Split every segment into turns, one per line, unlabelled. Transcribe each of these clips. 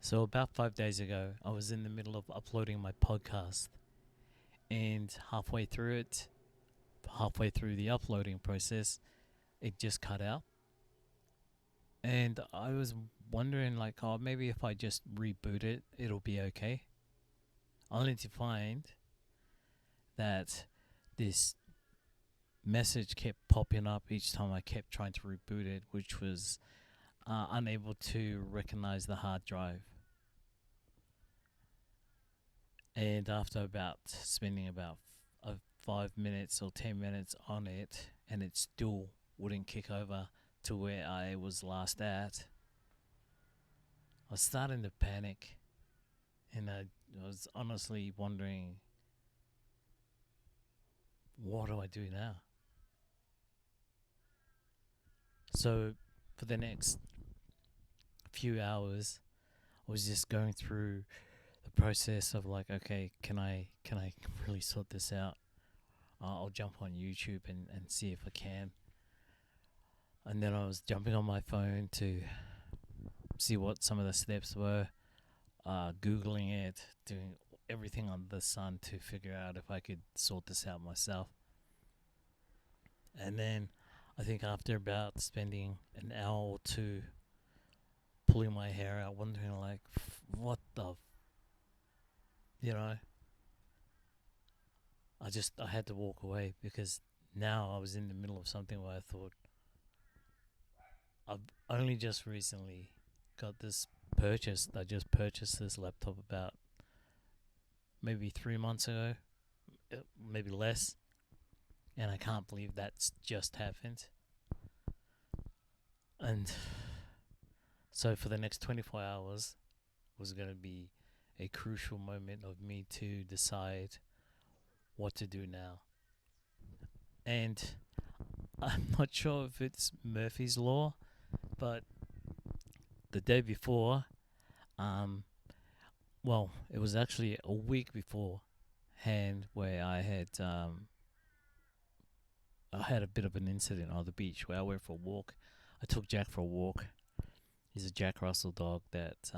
So, about 5 days ago, I was in the middle of uploading my podcast, and halfway through the uploading process, it just cut out. And I was wondering, like, oh, maybe if I just reboot it, it'll be okay. Only to find that this message kept popping up each time I kept trying to reboot it, which was unable to recognize the hard drive. And after about spending about 5 minutes or 10 minutes on it, and it still wouldn't kick over to where I was last at, I was starting to panic, and I was honestly wondering, what do I do now? So for the next few hours, I was just going through the process of like, okay, can I really sort this out? I'll jump on YouTube and see if I can. And then I was jumping on my phone to see what some of the steps were, Googling it, doing everything under the sun to figure out if I could sort this out myself. And then I think after about spending an hour or two pulling my hair out, wondering like, what the, you know, I had to walk away because now I was in the middle of something where I thought, I've only just recently got this purchased. I just purchased this laptop about maybe 3 months ago, maybe less, and I can't believe that's just happened. And so for the next 24 hours was going to be a crucial moment of me to decide what to do now. And I'm not sure if it's Murphy's Law, but the day before, um, well, it was actually a week beforehand where I had a bit of an incident on the beach where I went for a walk. I took Jack for a walk. He's a Jack Russell dog that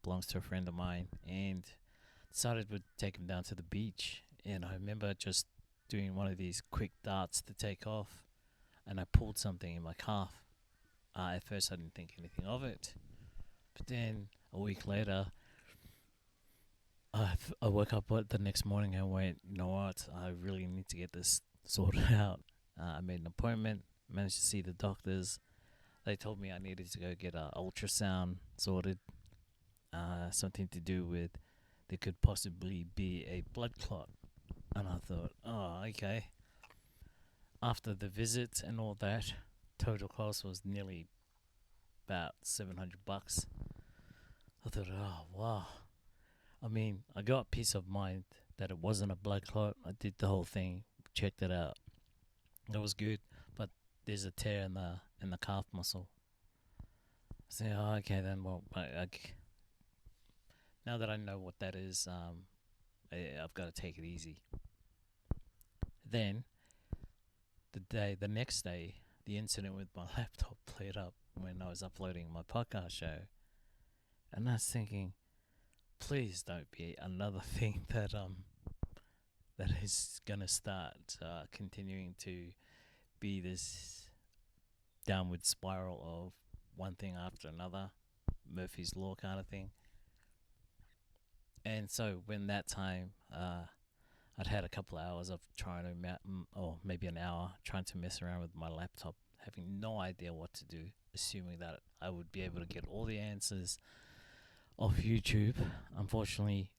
belongs to a friend of mine, and decided to take him down to the beach. And I remember just doing one of these quick darts to take off, and I pulled something in my calf. At first, I didn't think anything of it, but then a week later, I woke up the next morning and went, you know what? I really need to get this sorted out. I made an appointment, managed to see the doctors. They told me I needed to go get an ultrasound sorted, something to do with there could possibly be a blood clot. And I thought, oh, okay. After the visit and all that, total cost was nearly about $700. I thought, oh, wow. I mean, I got peace of mind that it wasn't a blood clot. I did the whole thing, checked it out. It was good, but there's a tear in the calf muscle. I said, oh, okay then. Well, now that I know what that is, I've got to take it easy. Then the next day, the incident with my laptop played up when I was uploading my podcast show, and I was thinking, please don't be another thing that is gonna start continuing to be this downward spiral of one thing after another, Murphy's Law kind of thing. And so when that time, I'd had a couple of hours of trying to, or maybe an hour, trying to mess around with my laptop, having no idea what to do, assuming that I would be able to get all the answers off YouTube. Unfortunately,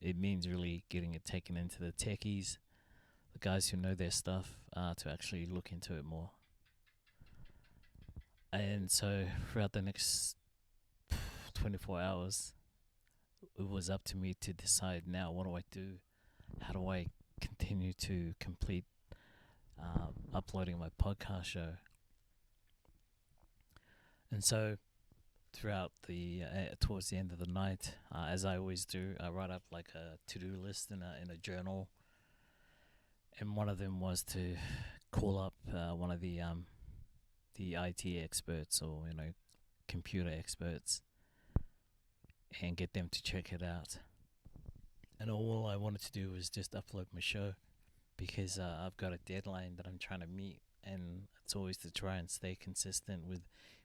it means really getting it taken into the techies, the guys who know their stuff, to actually look into it more. And so throughout the next 24 hours, it was up to me to decide now, what do I do? How do I continue to complete uploading my podcast show? And so throughout towards the end of the night, as I always do, I write up like a to-do list in a journal, and one of them was to call up one of the IT experts, or computer experts, and get them to check it out. And all I wanted to do was just upload my show because I've got a deadline that I'm trying to meet, and it's always to try and stay consistent with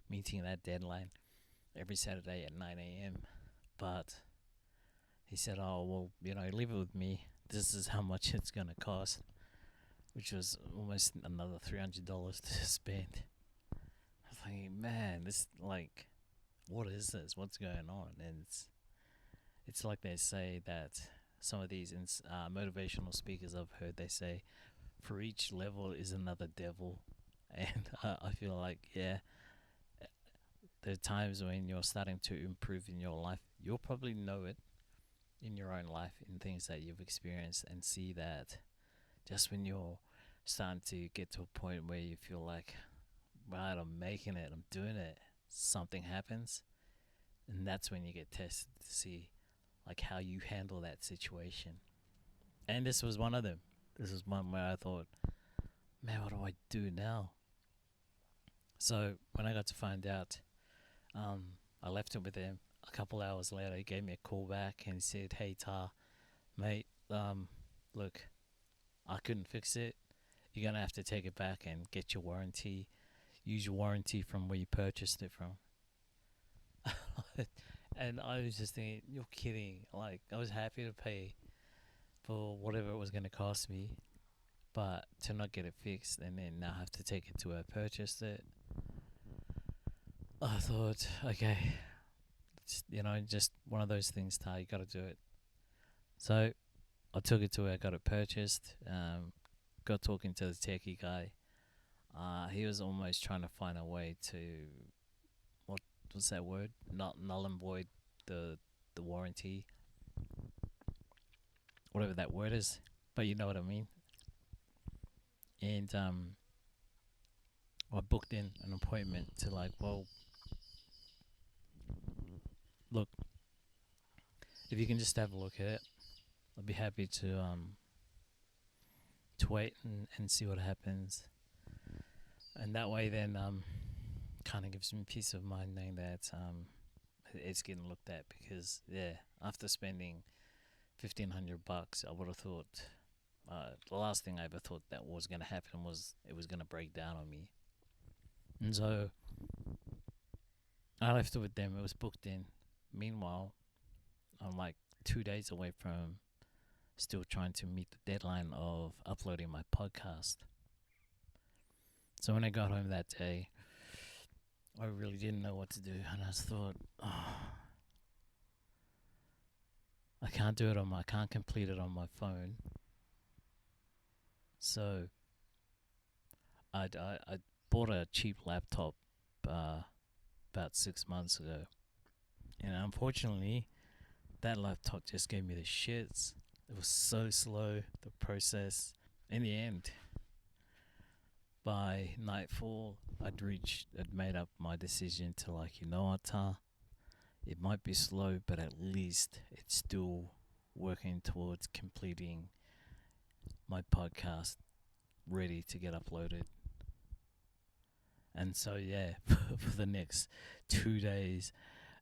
meeting that deadline every Saturday at 9 a.m. But he said, "Oh well, leave it with me. This is how much it's gonna cost," which was almost another $300 to spend. I was like, man, this what is this? What's going on? And it's like they say that some of these motivational speakers I've heard, they say, for each level is another devil. And I feel like, yeah, there are times when you're starting to improve in your life. You'll probably know it in your own life, in things that you've experienced, and see that just when you're starting to get to a point where you feel like, right, I'm making it, I'm doing it, something happens. And that's when you get tested to see how you handle that situation. And this was one of them. This was one where I thought, man, what do I do now? So when I got to find out, I left it with him. A couple hours later, he gave me a call back and he said, "Hey, Tar, mate, look, I couldn't fix it. You're going to have to take it back and get your warranty. Use your warranty from where you purchased it from." And I was just thinking, you're kidding. I was happy to pay for whatever it was going to cost me, but to not get it fixed and then now have to take it to where I purchased it, I thought, okay, just one of those things, Tar, you got to do it. So I took it to where I got it purchased. Got talking to the techie guy. He was almost trying to find a way to, what's that word? Not null and void the warranty, whatever that word is, but you know what I mean. And I booked in an appointment to look, if you can just have a look at it, I'd be happy to wait and see what happens. And that way then kind of gives me peace of mind knowing that it's getting looked at, because after spending $1,500, I would have thought the last thing I ever thought that was going to happen was it was going to break down on me. And so I left it with them. It was booked in. Meanwhile, I'm 2 days away from still trying to meet the deadline of uploading my podcast. So when I got home that day, I really didn't know what to do, and I just thought, I can't do it I can't complete it on my phone. So I bought a cheap laptop about 6 months ago, and unfortunately, that laptop just gave me the shits. It was so slow, the process. In the end, by nightfall, I'd made up my decision to you know what, Tar? It might be slow, but at least it's still working towards completing my podcast, ready to get uploaded. And so, for the next 2 days,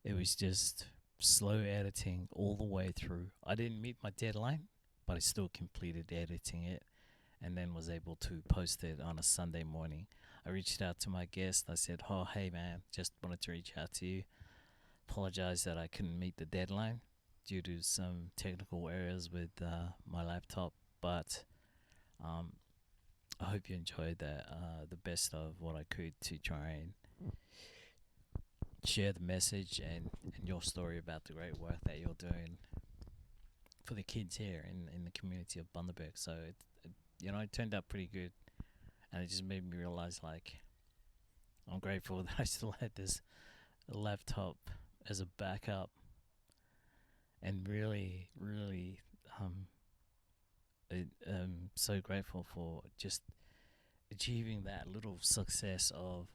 it was just slow editing all the way through. I didn't meet my deadline, but I still completed editing it and then was able to post it on a Sunday morning. I reached out to my guest. I said, "Oh, hey, man, just wanted to reach out to you. Apologize that I couldn't meet the deadline due to some technical errors with my laptop, but I hope you enjoyed the best of what I could to try and share the message and your story about the great work that you're doing for the kids here in the community of Bundaberg." So it turned out pretty good, and it just made me realize I'm grateful that I still had this laptop as a backup, and really so grateful for just achieving that little success of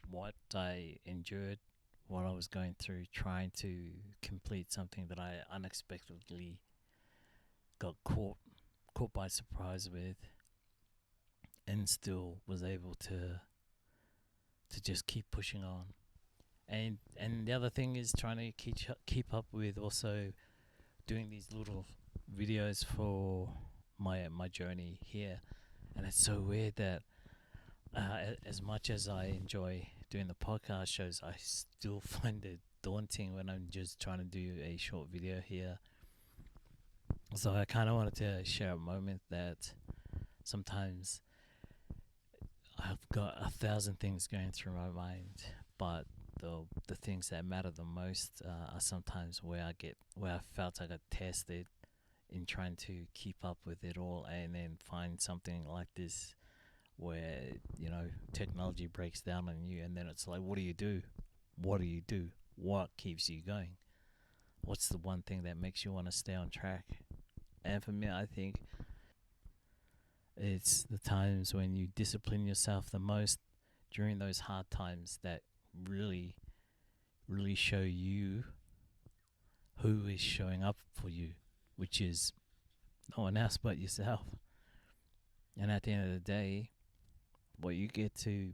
what I endured, what I was going through, trying to complete something that I unexpectedly got caught by surprise with, and still was able to just keep pushing on. And the other thing is trying to keep up with also doing these little videos for my journey here. And it's so weird that as much as I enjoy doing the podcast shows, I still find it daunting when I'm just trying to do a short video here. So I kind of wanted to share a moment that sometimes I've got 1,000 things going through my mind, but the things that matter the most are sometimes where I felt I got tested in trying to keep up with it all, and then find something like this where technology breaks down on you, and then it's like, what do you do? What do you do? What keeps you going? What's the one thing that makes you want to stay on track? And for me, I think it's the times when you discipline yourself the most during those hard times that really, really show you who is showing up for you, which is no one else but yourself. And at the end of the day, what you get to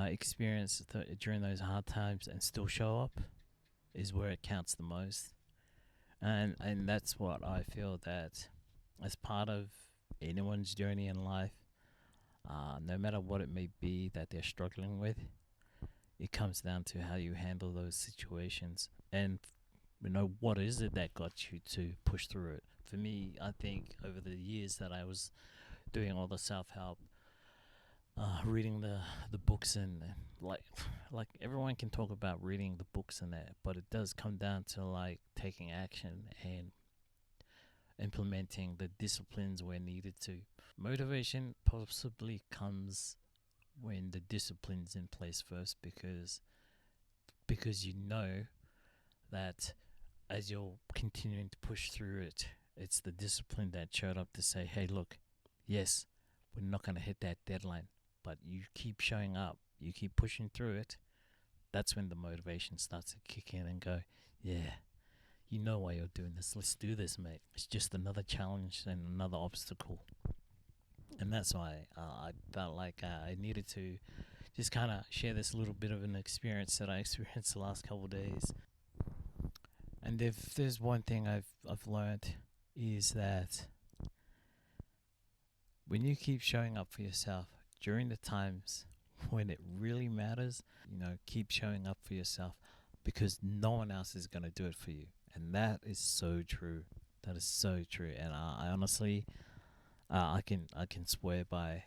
experience during those hard times and still show up is where it counts the most. And that's what I feel, that as part of anyone's journey in life, no matter what it may be that they're struggling with, it comes down to how you handle those situations. And what is it that got you to push through it? For me, I think over the years that I was doing all the self-help, reading the books, and like everyone can talk about reading the books and that, but it does come down to like taking action and implementing the disciplines where needed to. Motivation possibly comes when the discipline's in place first, because you know that as you're continuing to push through it, it's the discipline that showed up to say, hey, look, yes, we're not going to hit that deadline, but you keep showing up, you keep pushing through it. That's when the motivation starts to kick in and go, yeah, you know why you're doing this. Let's do this, mate. It's just another challenge and another obstacle. And that's why I felt like I needed to just kind of share this little bit of an experience that I experienced the last couple of days. And if there's one thing I've learned, is that when you keep showing up for yourself during the times when it really matters, keep showing up for yourself, because no one else is going to do it for you. And that is so true. That is so true. And I honestly, I can swear by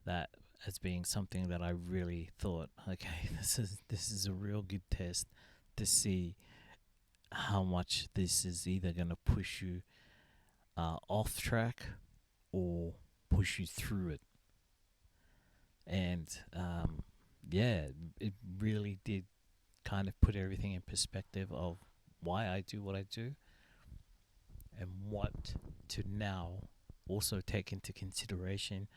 that as being something that I really thought, okay, this is a real good test to see how much this is either going to push you off track or push you through it. And yeah, it really did kind of put everything in perspective of why I do what I do, and what to now also take into consideration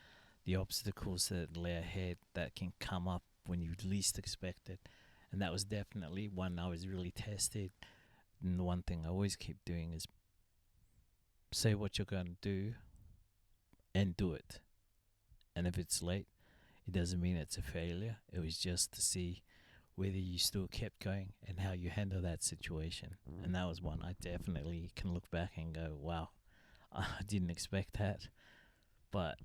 the obstacles that lay ahead that can come up when you least expect it. And that was definitely one I was really tested. And the one thing I always keep doing is say what you're going to do and do it. And if it's late, it doesn't mean it's a failure. It was just to see whether you still kept going and how you handle that situation. And that was one I definitely can look back and go, wow, I didn't expect that. But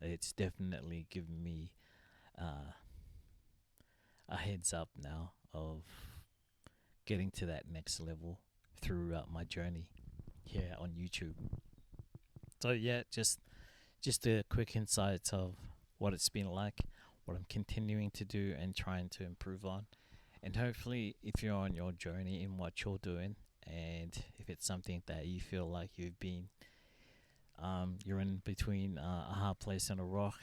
it's definitely given me a heads up now of getting to that next level throughout my journey here on YouTube. So yeah, just a quick insight of what it's been like, what I'm continuing to do and trying to improve on. And hopefully, if you're on your journey in what you're doing, and if it's something that you feel like you're in between a hard place and a rock,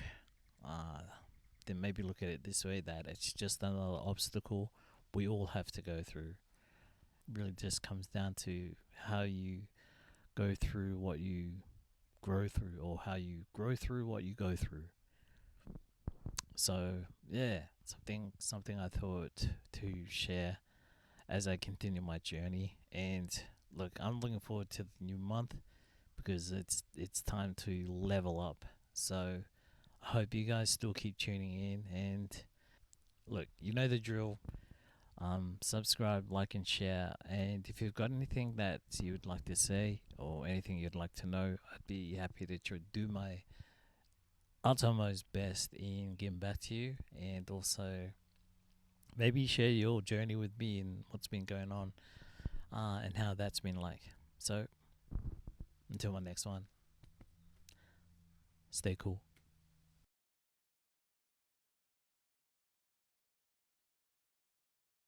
then maybe look at it this way, that it's just another obstacle we all have to go through. Really just comes down to how you go through what you grow through, or how you grow through what you go through. So yeah, something I thought to share as I continue my journey. And look, I'm looking forward to the new month, because it's time to level up. So I hope you guys still keep tuning in, and look, you know the drill. Subscribe, like, and share. And if you've got anything that you would like to say or anything you'd like to know, I'd be happy to do my utmost best in getting back to you, and also maybe share your journey with me and what's been going on, and how that's been like. So, until my next one, stay cool.